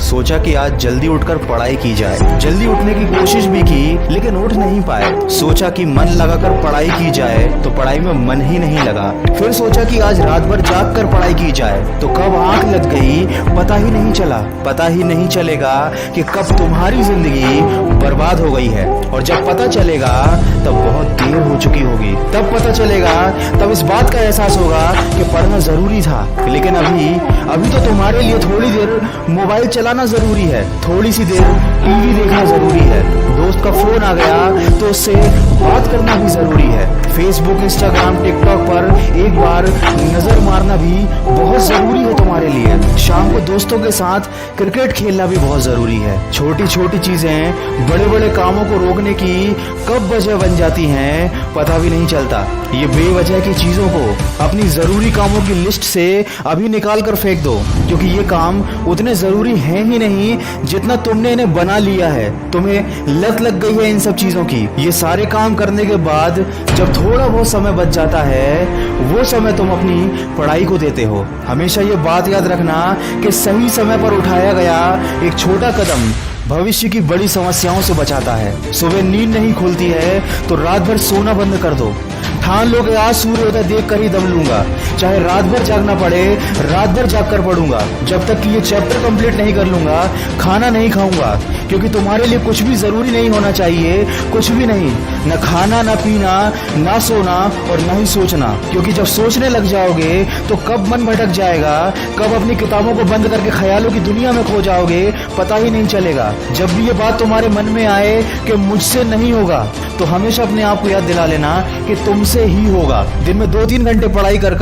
सोचा कि आज जल्दी उठकर पढ़ाई की जाए। जल्दी उठने की कोशिश भी की लेकिन उठ नहीं पाए। सोचा कि मन लगाकर पढ़ाई की जाए तो पढ़ाई में मन ही नहीं लगा। फिर सोचा कि आज रात भर जाग कर पढ़ाई की जाए तो कब आंख लग गई पता ही नहीं चला। पता ही नहीं चलेगा कि कब तुम्हारी जिंदगी बर्बाद हो गई है, और जब पता चलेगा तब बहुत देर हो चुकी होगी। तब पता चलेगा, तब इस बात का एहसास होगा कि पढ़ना जरूरी था। लेकिन अभी तो तुम्हारे लिए थोड़ी देर मोबाइल चलाना जरूरी है, थोड़ी सी देर टीवी देखना जरूरी है, दोस्त का फोन आ गया तो उससे बात करना भी जरूरी है। फेसबुक, इंस्टाग्राम, टिकटॉक पर एक बार नजर मारना भी बहुत जरूरी है तुम्हारे लिए। शाम को दोस्तों के साथ क्रिकेट खेलना भी बहुत जरूरी है। छोटी छोटी चीजें बड़े बड़े कामों को रोकने की कब वजह बन जाती हैं पता भी नहीं चलता। ये बेवजह की चीजों को अपनी जरूरी कामों की लिस्ट से अभी निकाल कर फेंक दो, क्योंकि ये काम उतने जरूरी हैं ही नहीं जितना तुमने इन्हें बना लिया है। तुम्हें लत लग गई है इन सब चीजों की। ये सारे काम करने के बाद जब थोड़ा बहुत समय बच जाता है, वो समय तुम अपनी पढ़ाई को देते हो। हमेशा ये बात याद रखना कि सही समय पर उठाया गया एक छोटा कदम भविष्य की बड़ी समस्याओं से बचाता है। सुबह नींद नहीं खुलती है तो रात भर सोना बंद कर दो। ठान लो कि आज सूर्योदय देख कर ही दम लूंगा, चाहे रात भर जागना पड़े, रात भर जाग कर पढ़ूंगा। जब तक कि ये चैप्टर कंप्लीट नहीं कर लूंगा खाना नहीं खाऊंगा, क्योंकि तुम्हारे लिए कुछ भी जरूरी नहीं होना चाहिए, कुछ भी नहीं, न खाना, न पीना, न सोना और न ही सोचना। क्योंकि जब सोचने लग जाओगे तो कब मन भटक जाएगा, कब अपनी किताबों को बंद करके ख्यालों की दुनिया में खो जाओगे पता ही नहीं चलेगा। जब भी ये बात तुम्हारे मन में आए कि मुझसे नहीं होगा, तो हमेशा अपने आप को याद दिला लेना कि तुमसे ही होगा। दिन में 2-3 घंटे पढ़ाई कर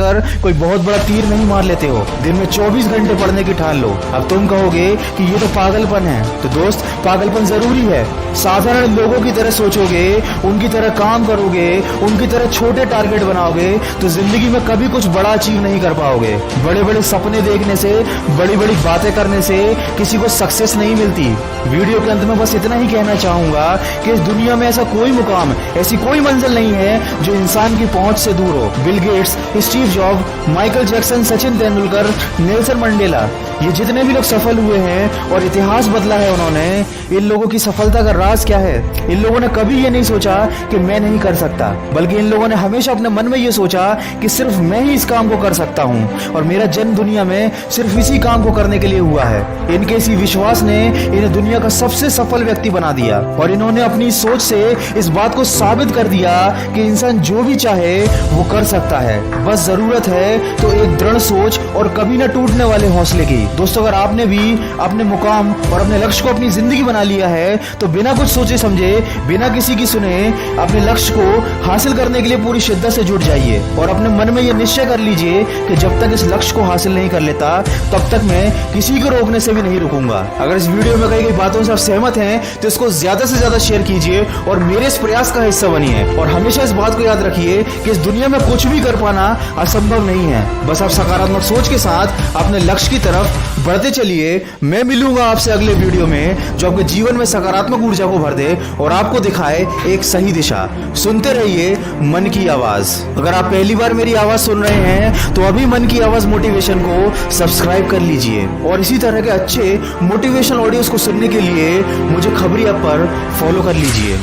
कोई बहुत बड़ा तीर नहीं मार लेते हो। दिन में 24 घंटे पढ़ने की ठान लो। अब तुम कहोगे कि ये तो पागलपन है, तो दोस्त पागलपन जरूरी है। साधारण लोगों की तरह सोचोगे, उनकी तरह काम करोगे, उनकी तरह छोटे टारगेट बनाओगे तो जिंदगी में कभी कुछ बड़ा अचीव नहीं कर पाओगे। बड़े बड़े सपने देखने से, बड़ी बड़ी बातें करने से किसी को सक्सेस नहीं मिलती। वीडियो के अंत में बस इतना ही कहना चाहूंगा कि इस दुनिया में ऐसा कोई मुकाम, ऐसी कोई मंजिल नहीं है जो इंसान की पहुंच से दूर हो। Bill Gates, Steve job, Michael Jackson, Sachin Tendulkar, Nelson Mandela, ये जितने भी लोग सफल हुए हैं और इतिहास बदला है उन्होंने, इन लोगों की सफलता का राज क्या है? इन लोगों ने कभी ये नहीं सोचा कि मैं नहीं कर सकता, बल्कि इन लोगों ने हमेशा अपने मन में ये सोचा कि सिर्फ मैं ही इस काम को कर सकता हूँ और मेरा जन्म दुनिया में सिर्फ इसी काम को करने के लिए हुआ है। इनके इसी विश्वास ने इन्हें दुनिया का सबसे सफल व्यक्ति बना दिया और इन्होंने अपनी सोच से इस बात को साबित कर दिया कि इंसान जो भी चाहे वो कर सकता है। बस जरूरत है तो एक दृढ़ सोच और कभी न टूटने वाले हौसले की। दोस्तों, अगर आपने भी अपने मुकाम और अपने लक्ष्य को अपनी जिंदगी बना लिया है तो बिना कुछ सोचे समझे, बिना किसी की सुने, अपने लक्ष्य को हासिल करने के लिए पूरी शिद्दत से जुट जाइए और अपने मन में यह निश्चय कर लीजिए कि जब तक इस लक्ष्य को हासिल नहीं कर लेता तब तक मैं किसी को रोकने से भी नहीं रुकूंगा। अगर इस वीडियो में कही गई बातों से आप सहमत हैं तो इसको ज्यादा से ज्यादा शेयर कीजिए और मेरे इस प्रयास का हिस्सा बनिए। और हमेशा इस बात को याद रखिए कि इस दुनिया में कुछ भी कर पाना असंभव नहीं है। बस आप सकारात्मक सोच के साथ अपने लक्ष्य की तरफ बढ़ते चलिए। मैं मिलूंगा आपसे अगले वीडियो में जो आपके जीवन में सकारात्मक ऊर्जा को भर दे और आपको दिखाए एक सही दिशा। सुनते रहिए मन की आवाज। अगर आप पहली बार मेरी आवाज सुन रहे हैं तो अभी मन की आवाज मोटिवेशन को सब्सक्राइब कर लीजिए और इसी तरह के अच्छे मोटिवेशनल ऑडियोज को सुनने के लिए मुझे खबरी ऐप पर फॉलो कर लीजिए।